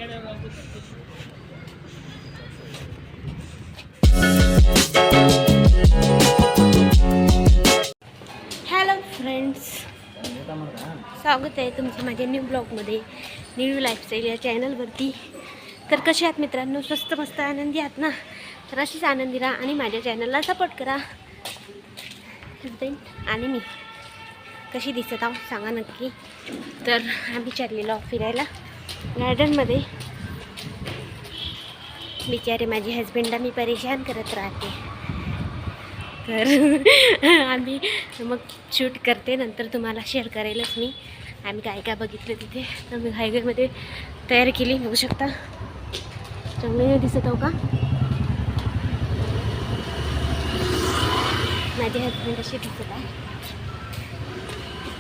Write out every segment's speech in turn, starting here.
Hello friends, स्वागत आहे तुमचं माझ्या न्यू ब्लॉगमध्ये, न्यू लाईफस्टाईल या चॅनलवरती. तर कसे आहात मित्रांनो? स्वस्त मस्त आनंदी आहात ना? तर अशीच आनंदी राहा आणि माझ्या चॅनलला सपोर्ट करा. आणि मी कशी दिसत आहो सांगा नक्की. तर आम्ही चाललेलो फिरायला गार्डनमध्ये. बिचारे माझे हजबंडला मी परेशान करत राहते. तर आम्ही मग शूट करते, नंतर तुम्हाला शेअर करायलाच मी आम्ही काय काय बघितलं तिथे. तर मी हायवेमध्ये तयारी केली, बघू शकता. चांगले दिसत आहो का? माझे हजबंड असे दिसत आहे,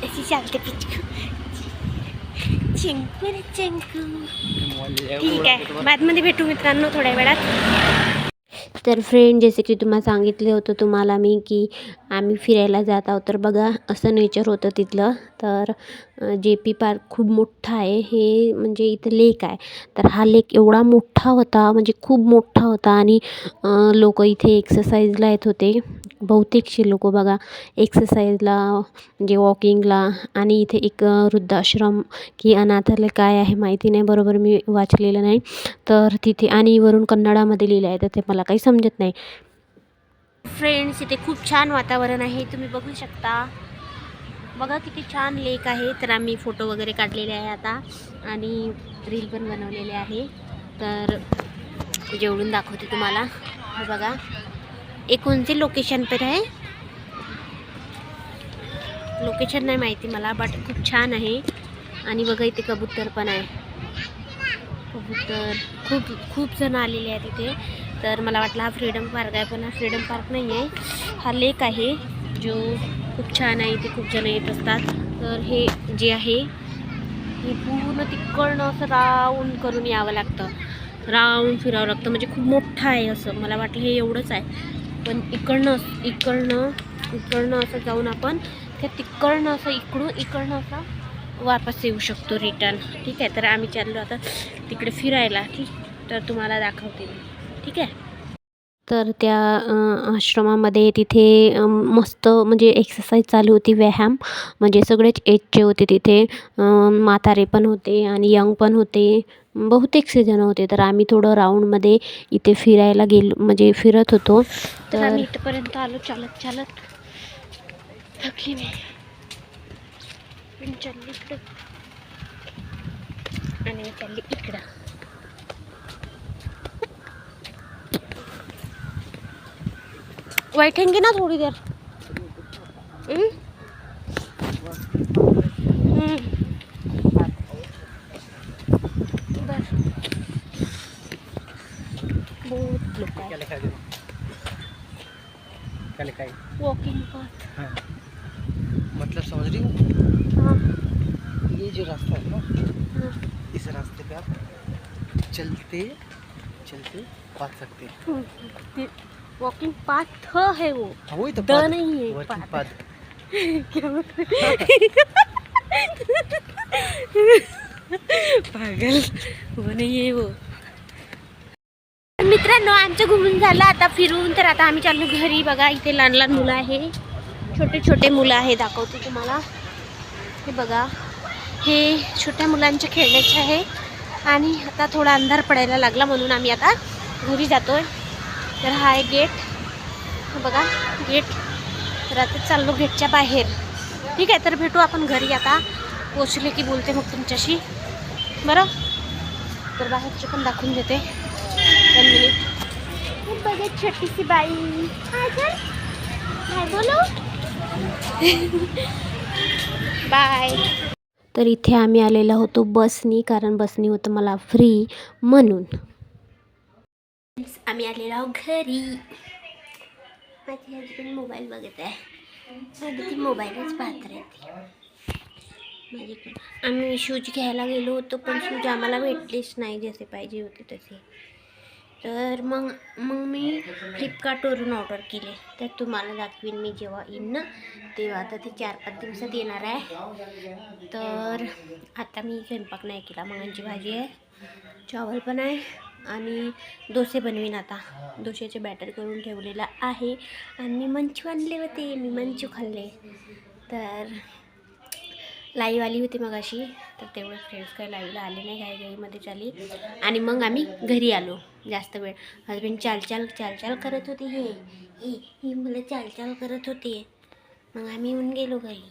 अशी चालते पिचकू चिंकू रे चिंकू. ठीक आहे, बादमध्ये भेटू मित्रांनो थोड्या वेळात. तर फ्रेंड, जसे की तुम्हाला सांगितले होतं तुम्हाला मी की आम्ही फिरायला जात आहोत. तर बघा असं नेचर होतं तिथलं. तर JP पार्क खूप मोठा आहे. हे म्हणजे इथं लेक आहे. तर हा लेक एवढा मोठा होता, म्हणजे खूप मोठा होता. आणि लोक इथे एक्सरसाइजला येत होते. बहुतेकशी लोक बघा एक्सरसाइजला म्हणजे वॉकिंगला. आणि इथे एक वृद्धाश्रम की अनाथालय काय आहे माहिती नाही, बरोबर मी वाचलेलं नाही. तर तिथे आणि वरून कन्नडामध्ये लिहिलं आहे, तर ते मला काही समजत नाही. फ्रेंड्स, इथे खूप छान वातावरण आहे, तुम्ही बघू शकता. बघा किती छान लेक आहे. तर आम्ही फोटो वगैरे काढलेले आहे आता आणि रील पण बनवलेले आहे. तर जेवढून दाखवते तुम्हाला. हे बघा, एक कोणते लोकेशन पर आहे, लोकेशन नाही माहिती मला, बट खूप छान आहे. आणि बघा इथे कबूतर पण आहे. कबूतर खूप जण आलेले आहेत इथे. तर मला वाटलं हा फ्रीडम पार्क आहे, पण हा फ्रीडम पार्क नाही आहे, हा लेक आहे जो खूप छान आहे. इथे खूप जण येत असतात. तर हे जे आहे हे पूर्ण तिकडनं असं राऊंड करून यावं लागतं, राऊंड फिरावं लागतं. म्हणजे खूप मोठं आहे असं. मला वाटलं हे एवढंच आहे, पण इकडनं असं जाऊन आपण त्या तिकडनं असं इकडनं असं वापस येऊ शकतो रिटर्न. ठीक आहे, तर आम्ही चाललो आता तिकडे फिरायला. ठीक, तर तुम्हाला दाखवते मी. ठीक आहे. तर त्या आश्रमामध्ये तिथे मस्त म्हणजे एक्सरसाइज चालू होती, व्यायाम. म्हणजे सगळेच एजचे होते तिथे. म्हातारे पण होते आणि यंग पण होते, बहुतेकसे जण होते. तर आम्ही थोडं राऊंडमध्ये इथे फिरायला गेलो, म्हणजे फिरत होतो. तर आम्ही इथपर्यंत आलो चालत चालत. थकली मी चालली इकडं आणि मी चालली इकडं. बैठेंगे ना थोड़ी देर. बहुत लोग वॉकिंग पाथ. हाँ, मतलब समझ रही हो? हाँ. ये जो रास्ता है ना, हाँ. इस रास्ते पे आप चलते चलते पा सकते हैं। वॉकिंग पाथ है वो. हाँ, वही तो द पाद, नहीं है, वर्किंग पाथ. पाद। क्या पागल, वो नहीं है वो. मित्रांनो, आमचं घुमून झालं आता फिरून. तर आता आम्ही चाललो घरी. बघा इथे लहान लहान मुलं आहे, छोटे छोटे मुलं आहे, दाखवते तुम्हाला. हे बघा, हे छोट्या मुलांच्या खेळण्याचे आहे. आणि आता थोडा अंधार पडायला लागला म्हणून आम्ही आता घरी जातोय. तर हा आहे गेट, हे बघा गेट. तर आता चाललो गेटच्या बाहेर. ठीक आहे, तर भेटू आपण घरी. आता पोचले की बोलते मग तुमच्याशी, बरं. तर बाहेरचे पण दाखवून देते 1 मिनिट. बघा छोटीशी बाई, हाय बोलो, बाय. तर इथे आम्ही आलेला होतो बसनी, कारण बसनी होतं मला फ्री म्हणून. आम्ही आलेलो आहोत घरी. माझी हजबंड मोबाईल बघत आहे, माझी ती मोबाईलच पाहत राहते. आम्ही शूज घ्यायला गेलो होतो, पण शूज आम्हाला भेटलेच नाही जसे पाहिजे होते तसे. तर मग मी फ्लिपकार्टवरून ऑर्डर केले, तर तुम्हाला दाखवीन मी जेव्हा येईन ना तेव्हा. आता ते 4-5 दिवसात येणार आहे. तर आता मी स्वयंपाक नाही केला, मगांची भाजी आहे, चावल पण आहे आणि डोसे बनवीन. आता डोश्याचे बॅटर करून ठेवलेलं आहे आणि मी मंचू आणले होते, मी मंचू खाल्ले. तर लाईव्ह आली होती मग अशी, तर तेवढं फ्रेंड्स काही लाईव्हला आले नाही, घाईमध्ये चाली. आणि मग आम्ही घरी आलो. जास्त वेळ हजबंड चाल करत होते, हे मला चाल करत होते. मग आम्ही येऊन गेलो घरी.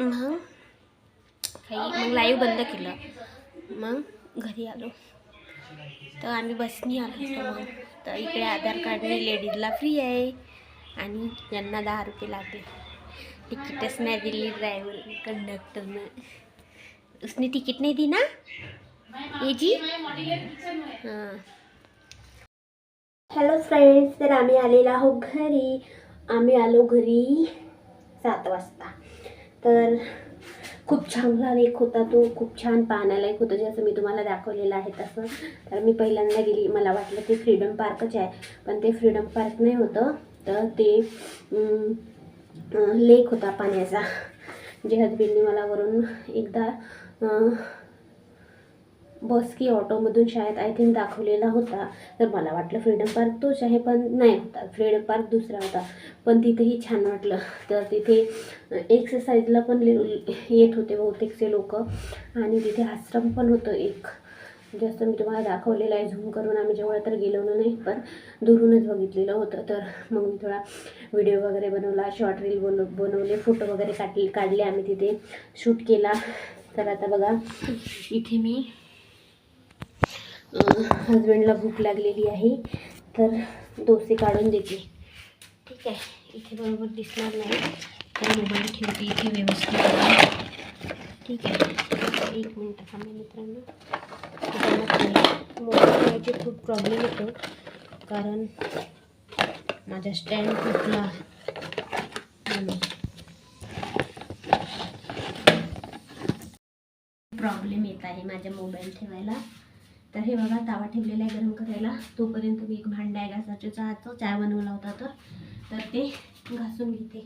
मग लाईव्ह बंद केलं, मग घरी आलो. तर आम्ही बसनी आलो होतो. मग तर इकडे आधार कार्डने लेडीजला फ्री आहे आणि यांना 10 रुपये लागले. तिकीटच नाही दिली ड्रायव्हर कंडक्टरनं. उसने तिकीट नाही दी ना ये जी. हां. हॅलो फ्रेंड्स, तर आम्ही आलेलो आहोत घरी. आम्ही आलो घरी 7 वाजता. तर खूप चांगला लेक होता तो, खूप छान पाहण्यालायक होतं, जसं मी तुम्हाला दाखवलेलं आहे तसं. तर मी पहिल्यांदा गेली, मला वाटलं ते फ्रीडम पार्कच आहे, पण ते फ्रीडम पार्क नाही होतं. तर ते लेक होता पाण्याचा, जे हजबंडने मला वरून एकदा बस की ऑटोमधून शाळेत आय थिंक दाखवलेला होता. तर मला वाटलं फ्रीडम पार्क तोच आहे, पण नाही होता, फ्रीडम पार्क दुसरा होता. पण तिथेही छान वाटलं. तर तिथे एक्सरसाइजला पण येत होते बहुतेकचे लोक, आणि तिथे आश्रम पण होतं एक, जसं मी तुम्हाला दाखवलेलं आहे झूम करून. आम्ही जवळ तर गेलो नाही, पण दुरूनच बघितलेलं होतं. तर मग मी थोडा व्हिडिओ वगैरे बनवला, शॉर्ट रील बनवले, फोटो वगैरे काढले आम्ही तिथे, शूट केला. तर आता बघा इथे मी हजबंडला भूक लागलेली आहे, तर डोसे काढून देते. ठीक आहे, इथे बरोबर दिसणार नाही, तर मोबाईल ठेवते इथे व्यवस्थित. ठीक आहे, 1 मिनिट थांबा मित्रांनो. मोबाईल ठेवायचे खूप प्रॉब्लेम येतो, कारण माझा स्टँड तुटला म्हणून प्रॉब्लेम येत आहे माझ्या मोबाईल ठेवायला. तर हे बघा, तावा ठेवलेला आहे गरम करायला. तोपर्यंत मी एक भांडा आहे घासाचं, चहा बनवला होता, तर ते घासून घेते.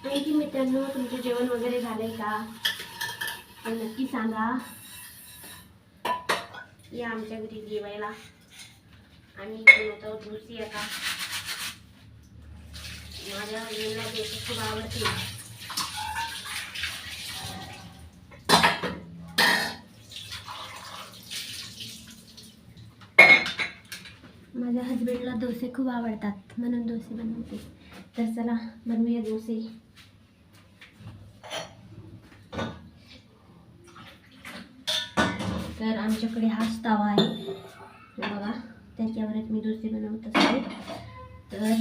आणखी मित्रांनो, तुमचं जेवण वगैरे झालंय का तर नक्की सांगा. या आमच्या घरी जेवायला. आम्ही बनवतो डोसे. आता माझ्या मुलीला डोसे खूप आवडते. माझ्या हजबंडला डोसे खूप आवडतात, म्हणून डोसे बनवते. तर चला बनवूया डोसे. तर आमच्याकडे हाच तवा आहे बघा, त्याच्यावरच मी डोसे बनवत असते. तर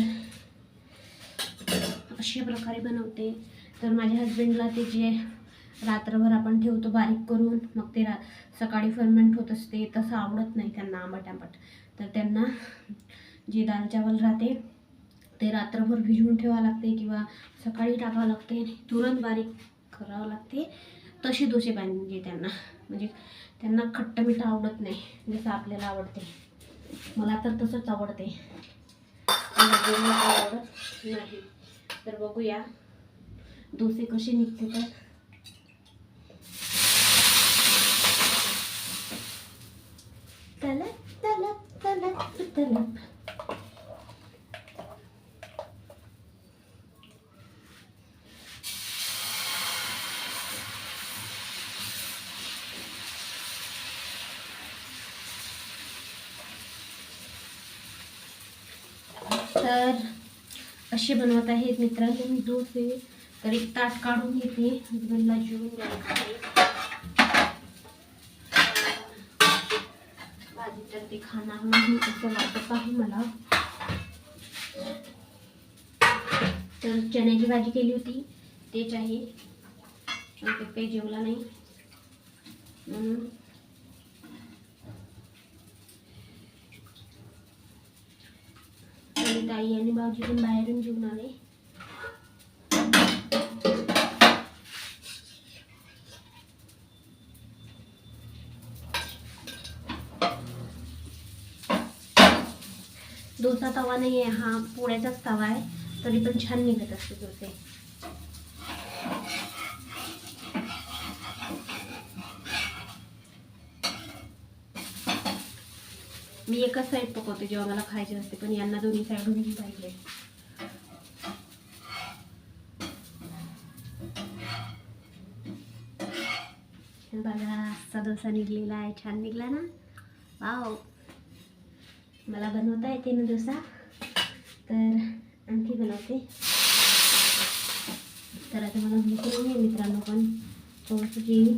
अशा प्रकारे बनवते. तर माझ्या हजबंडला ते जे रात्रभर आपण ठेवतो बारीक करून, मग ते सकाळी फर्मेंट होत असते, तसं आवडत नाही त्यांना, आंबट. तर त्यांना जे दाल चावल राहते ते रात्रभर भिजवून ठेवावं लागते, किंवा सकाळी टाकावं लागते, तुरंत बारीक करावं लागते. तसे डोसे पाहिजे त्यांना, म्हणजे त्यांना खट्ट मीठ आवडत नाही, जसं आपल्याला आवडते. मला तर तसंच आवडते, आवडत नाही. तर बघूया डोसे कसे निघते. तर असे बनवत आहेत मित्रांनो मी डोसे. तर एक ताट काढून घेते, हजबंडला जेवून द्यायचं आहे. भाजी तर ते खाणार नाही असं वाटत आहे मला. तर चण्याची भाजी केली होती तेच आहे, पप्पा जेवला नाही म्हणून. आणि ताई आणि भाऊजी पण बाहेरून जेवून आले. डोसा तवा नाही आहे, हा पोळ्याचाच तवा आहे, तरी पण छान निघत असते डोसे. मी एकच साईड पकवते जेव्हा मला खायचे असते, पण यांना दोन्ही साईडून पाहिजे. बघा असा डोसा निघलेला आहे, छान निघला ना. वाव, मला बनवता येते ना डोसा, तर आणखी बनवते. तर आता मला भूक नाही आहे मित्रांनो, पण थोडंसं जेवीन.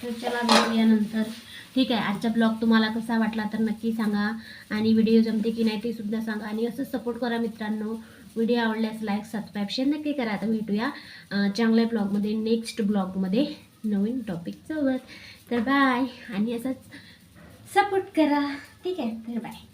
तर चला भेटूया नंतर. ठीक आहे, आजचा ब्लॉग तुम्हाला कसा वाटला तर नक्की सांगा, आणि व्हिडिओ जमते की नाही ते सुद्धा सांगा, आणि असंच सपोर्ट करा मित्रांनो. व्हिडिओ आवडल्यास लाईक सबस्क्राईब शेअर नक्की करा. आता भेटूया चांगल्या ब्लॉगमध्ये, नेक्स्ट ब्लॉगमध्ये नवीन टॉपिकसोबत. तर बाय, आणि असंच सपोर्ट करा. ठीक आहे, तर बाय.